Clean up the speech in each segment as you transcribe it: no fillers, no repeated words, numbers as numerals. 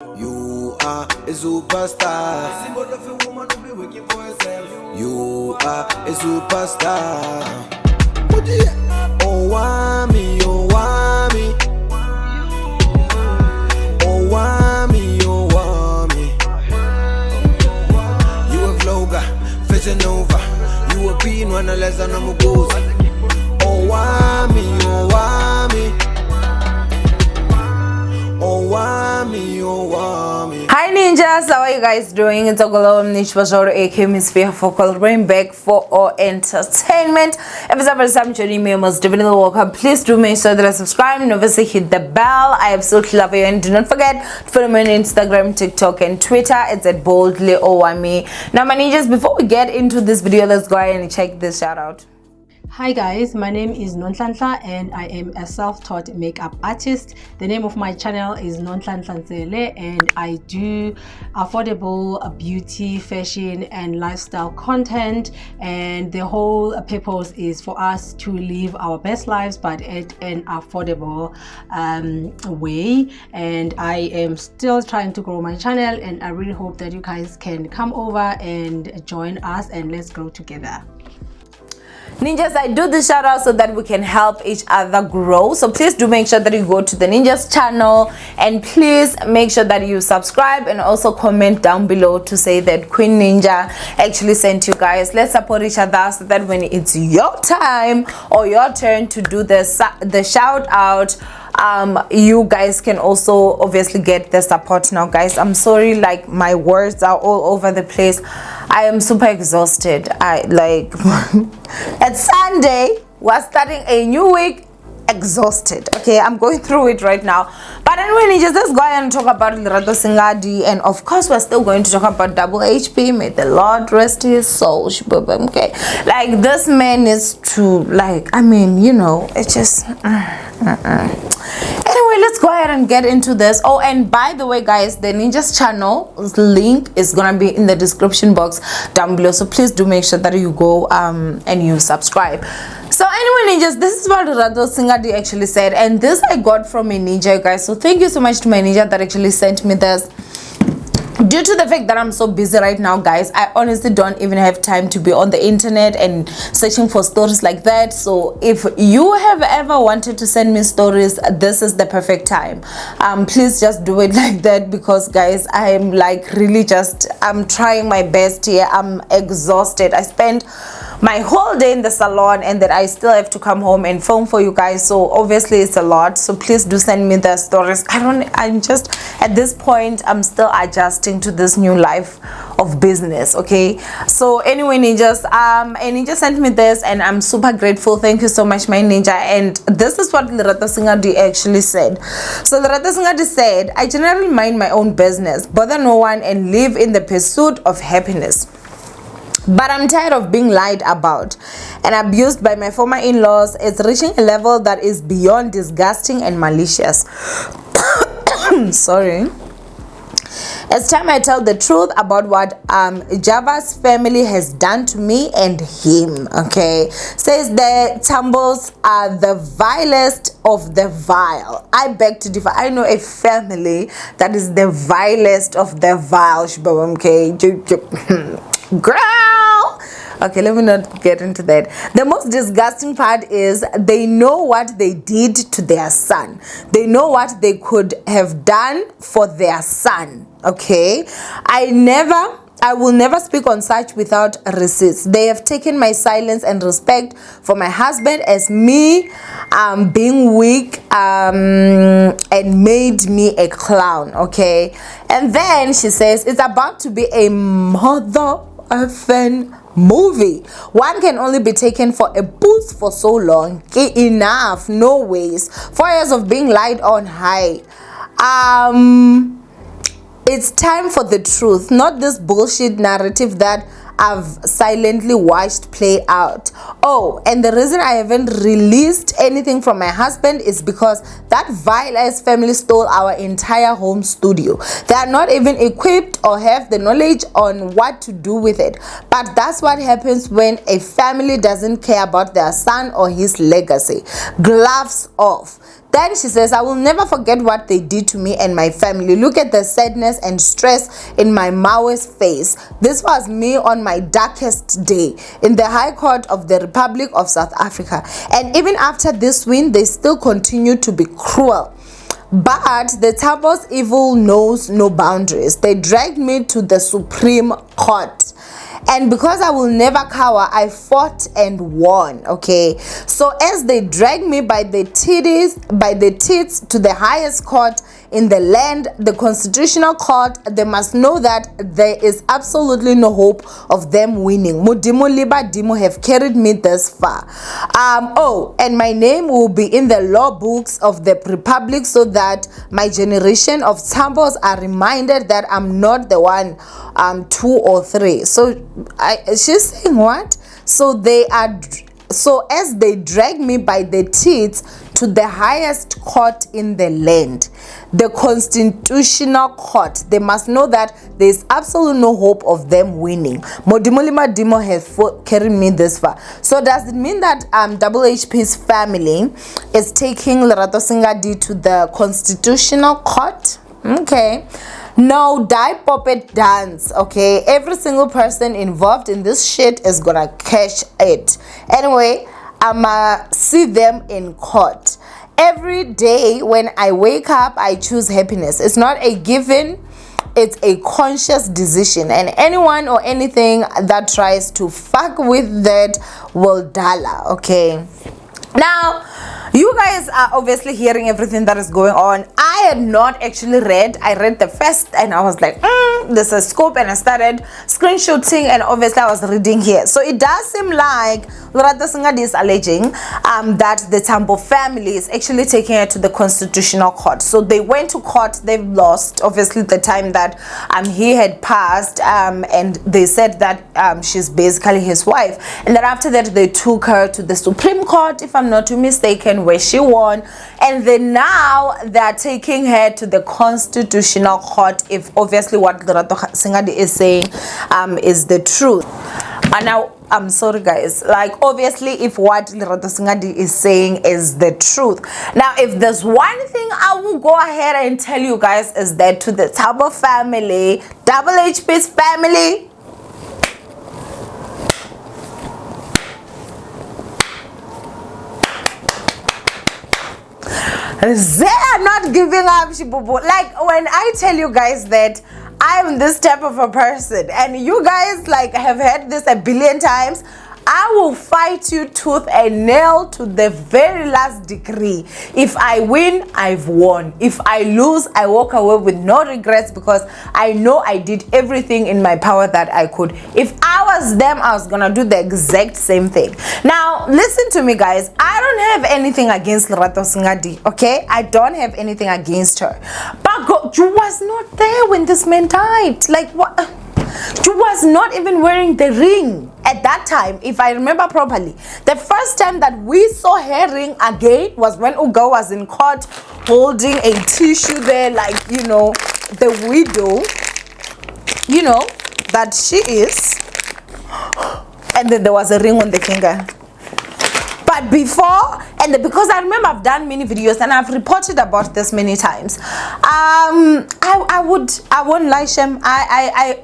You are a superstar. Symbol of a woman who be working for herself. You are a superstar. Owamie, Owamie. Owamie, Owamie. You a vlogger, fashion over. You a being one less than a mugoza. Owamie, Owamie. Owamie, Owamie. Hi ninjas, how are you guys doing? It's Owamie Hemisphere for coloring back for our entertainment. If it's the first time joining me, most definitely welcome. Please do make sure that I subscribe and obviously hit the bell. I absolutely love you, and do not forget to follow me on Instagram, TikTok, and Twitter. It's at boldly Owamie. Now my ninjas, before we get into this video, let's go ahead and check this shout out. Hi guys, my name is Nonhlanhla and I am a self-taught makeup artist. The name of my channel is Nonhlanhla and I do affordable beauty, fashion and lifestyle content, and the whole purpose is for us to live our best lives but at an affordable way. And I am still trying to grow my channel, and I really hope that you guys can come over and join us and let's grow together. Ninjas, I do this shout out so that we can help each other grow. So please do make sure that you go to the Ninjas channel, and please make sure that you subscribe and also comment down below to say that Queen Ninja actually sent you guys. Let's support each other so that when it's your time or your turn to do the shout out, you guys can also obviously get the support. Now guys, I'm sorry, like my words are all over the place. I am super exhausted. I like it's Sunday, we're starting a new week, exhausted. Okay, I'm going through it right now. But anyway, just let's go ahead and talk about Lerato Sengadi, and of course we're still going to talk about HHP. May the Lord rest his soul. Okay, like this man is to, like, I mean, you know, it's just Anyway, let's go ahead and get into this. Oh, and by the way guys, the Ninjas channel's link is gonna be in the description box down below, so please do make sure that you go and you subscribe. So anyway ninjas, this is what Lerato Sengadi actually said, and this I got from a ninja, guys. So thank you so much to my ninja that actually sent me this. Due to the fact that I'm so busy right now, guys, I honestly don't even have time to be on the internet and searching for stories like that. So if you have ever wanted to send me stories, this is the perfect time. Please just do it like that, because guys, I'm like really just, I'm trying my best here. I'm exhausted. I spent my whole day in the salon, and then I still have to come home and film for you guys, so obviously it's a lot. So please do send me the stories. I'm just at this point, I'm still adjusting to this new life of business. Okay, so anyway ninjas, a ninja sent me this and I'm super grateful. Thank you so much, my ninja. And this is what Lerato Sengadi actually said. So Lerato Sengadi said, I generally mind my own business, bother no one, and live in the pursuit of happiness. But I'm tired of being lied about and abused by my former in-laws. It's reaching a level that is beyond disgusting and malicious. Sorry. It's time I tell the truth about what Java's family has done to me and him. Okay, says the Tumbles are the vilest of the vile. I beg to differ. I know a family that is the vilest of the vile. Okay, girl. Okay, let me not get into that. The most disgusting part is they know what they did to their son. They know what they could have done for their son. Okay, I will never speak on such without receipts. They have taken my silence and respect for my husband as me being weak and made me a clown. Okay, and then she says it's about to be a mother effing movie. One can only be taken for a boost for so long. Enough, no ways. 4 years of being lied on. High. It's time for the truth, not this bullshit narrative that I've silently watched play out. Oh, and the reason I haven't released anything from my husband is because that vile ass family stole our entire home studio. They are not even equipped or have the knowledge on what to do with it. But that's what happens when a family doesn't care about their son or his legacy. Gloves off. Then she says, I will never forget what they did to me and my family. Look at the sadness and stress in my Mao's face. This was me on my darkest day in the High Court of the Republic of South Africa. And even after this win, they still continue to be cruel. But the Thambo's evil knows no boundaries. They dragged me to the Supreme Court. And because I will never cower, I fought and won. Okay, so as they drag me by the tits to the highest court in the land, the Constitutional Court, they must know that there is absolutely no hope of them winning. Modimo Liba Dimo have carried me this far. Oh, and my name will be in the law books of the Republic, so that my generation of Thambos are reminded that I'm not the one, 2 or 3. So she's saying what? So as they drag me by the teeth to the highest court in the land, the Constitutional Court, they must know that there is absolutely no hope of them winning. Modimolima Dimo has carried me this far. So does it mean that HHP's family is taking Lerato Sengadi to the Constitutional Court? Okay. No, die puppet dance. Okay, every single person involved in this shit is gonna catch it. Anyway, I'ma see them in court. Every day when I wake up, I choose happiness. It's not a given, it's a conscious decision, and anyone or anything that tries to fuck with that will dollar. Okay, now you guys are obviously hearing everything that is going on. I had not actually read. I read the first and I was like, this is scope, and I started screenshotting, and obviously I was reading here. So it does seem like Lerato Sengadi is alleging that the Thambo family is actually taking her to the Constitutional Court. So they went to court, they've lost obviously the time that he had passed, and they said that she's basically his wife, and then after that they took her to the Supreme Court, if I'm not too mistaken, where she won, and then now they're taking her to the Constitutional Court, if obviously what Lerato Sengadi is saying is the truth. And now I'm sorry guys, like obviously if what Lerato Sengadi is saying is the truth. Now if there's one thing I will go ahead and tell you guys is that to the Thambo family, HHP's family, they are not giving up, Shibubu. Like when I tell you guys that I'm this type of a person, and you guys like have heard this a billion times, I will fight you tooth and nail to the very last degree. If I win, I've won. If I lose, I walk away with no regrets, because I know I did everything in my power that I could. If I was them, I was gonna do the exact same thing. Now, listen to me guys. I don't have anything against Lerato Sengadi, okay? I don't have anything against her. But God, you was not there when this man died. Like what? She was not even wearing the ring at that time, if I remember properly. The first time that we saw her ring again was when Ugo was in court holding a tissue there, like, you know, the widow, you know, that she is. And then there was a ring on the finger. But before, and because I remember I've done many videos and I've reported about this many times, I won't lie, Shem.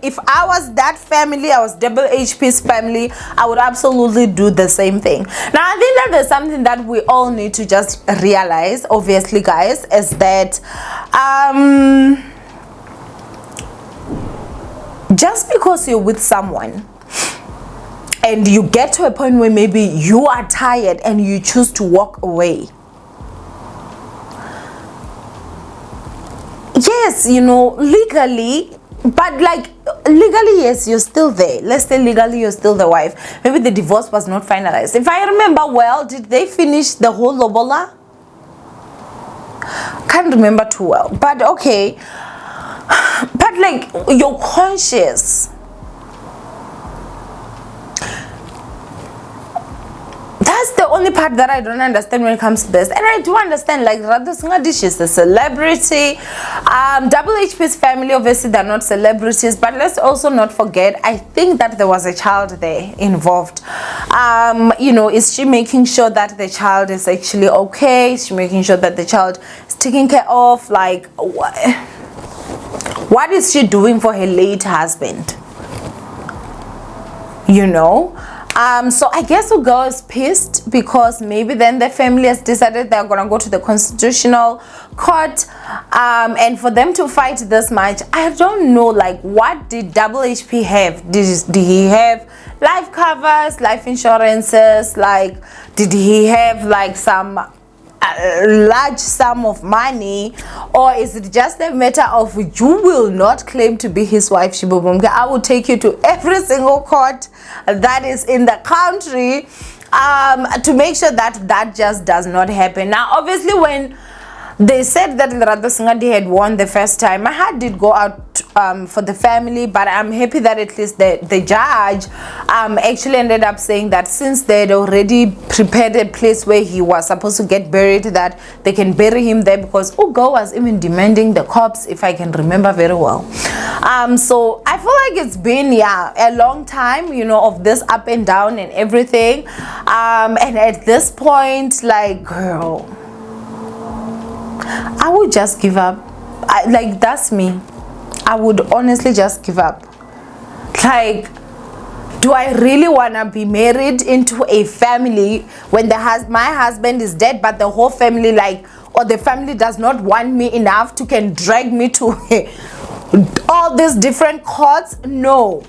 If I was that family, I was HHP's family, I would absolutely do the same thing. Now I think that there's something that we all need to just realize, obviously guys, is that just because you're with someone and you get to a point where maybe you are tired and you choose to walk away, yes, you know, legally, but like legally, yes, you're still there. Let's say legally you're still the wife. Maybe the divorce was not finalized. If I remember well, did they finish the whole lobola? Can't remember too well, but okay. But like, you're conscious. That's the only part that I don't understand when it comes to this. And I do understand, like, Lerato Sengadi, she's a celebrity. Double HP's family, obviously, they're not celebrities. But let's also not forget, I think that there was a child there involved. Is she making sure that the child is actually okay? Is she making sure that the child is taken care of? Like, what is she doing for her late husband? So I guess the girl is pissed because maybe then the family has decided they're gonna go to the constitutional court, and for them to fight this much, I don't know, like, what did Double HP have? Did he have life covers, life insurances? Like, did he have like some large sum of money, or is it just a matter of you will not claim to be his wife? I will take you to every single court that is in the country to make sure that that just does not happen. Now obviously, when they said that Lerato Sengadi had won the first time, my heart did go out for the family, but I'm happy that at least the judge actually ended up saying that since they had already prepared a place where he was supposed to get buried, that they can bury him there, because Ugo was even demanding the corpse, if I can remember very well. So I feel like it's been a long time, of this up and down and everything, and at this point, like, girl, I would just give up. Like, that's me. I would honestly just give up. Like, do I really want to be married into a family when my husband is dead, but the whole family, like, or the family does not want me enough to can drag me to all these different courts? No.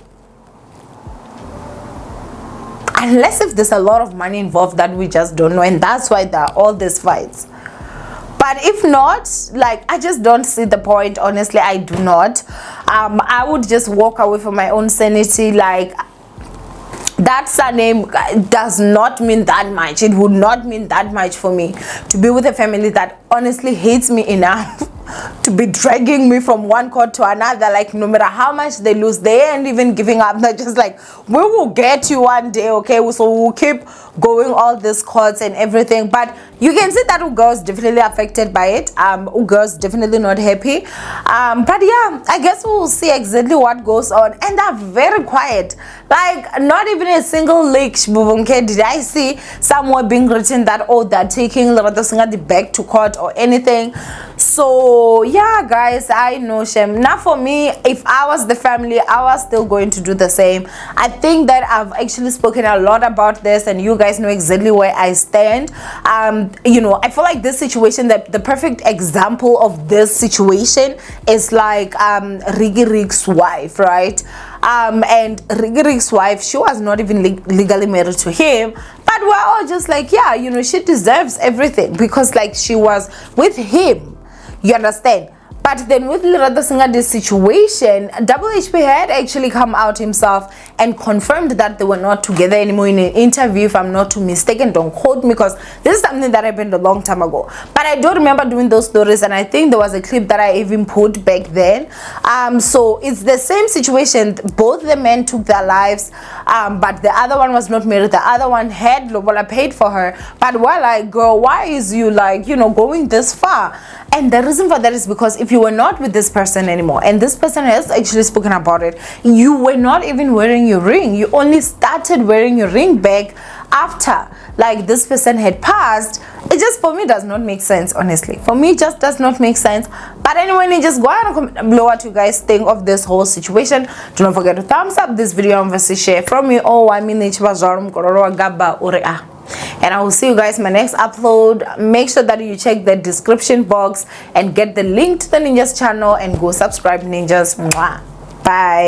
Unless if there's a lot of money involved that we just don't know, and that's why there are all these fights. But if not, like, I just don't see the point. Honestly, I do not. I would just walk away from my own sanity. Like, that surname does not mean that much. It would not mean that much for me to be with a family that honestly hates me enough to be dragging me from one court to another. Like, no matter how much they lose, they ain't even giving up. They're just like, we will get you one day, okay? So we'll keep going all these courts and everything. But you can see that Ugo is definitely affected by it. Ugo is definitely not happy. But yeah, I guess we'll see exactly what goes on. And they're very quiet. Like, not even a single leak did I see somewhere being written that, oh, they're taking Lerato Sengadi back to court or anything. So yeah, guys, I know shame. Now for me, if I was the family, I was still going to do the same. I think that I've actually spoken a lot about this, and you guys know exactly where I stand. I feel like this situation, the perfect example of this situation is like Riggy Rick's wife, right? And Riggy Rick's wife, she was not even legally married to him, but we're all just like, yeah, she deserves everything because, like, she was with him. You understand? But then with Lerato Sengadi's situation, Double HP had actually come out himself and confirmed that they were not together anymore in an interview, if I'm not too mistaken. Don't quote me, because this is something that happened a long time ago. But I do remember doing those stories, and I think there was a clip that I even put back then. So it's the same situation. Both the men took their lives, but the other one was not married. The other one had Lobola paid for her. But we're like, girl, why is you like, going this far? And the reason for that is because if you were not with this person anymore, and this person has actually spoken about it, you were not even wearing your ring. You only started wearing your ring back after, like, this person had passed. It just, for me, does not make sense, honestly. For me, it just does not make sense. But anyway, just go ahead and comment below what you guys think of this whole situation. Do not forget to thumbs up this video and share from me. Owamie. And I will see you guys in my next upload. Make sure that you check the description box and get the link to the Ninjas channel and go subscribe, Ninjas. Mwah. Bye.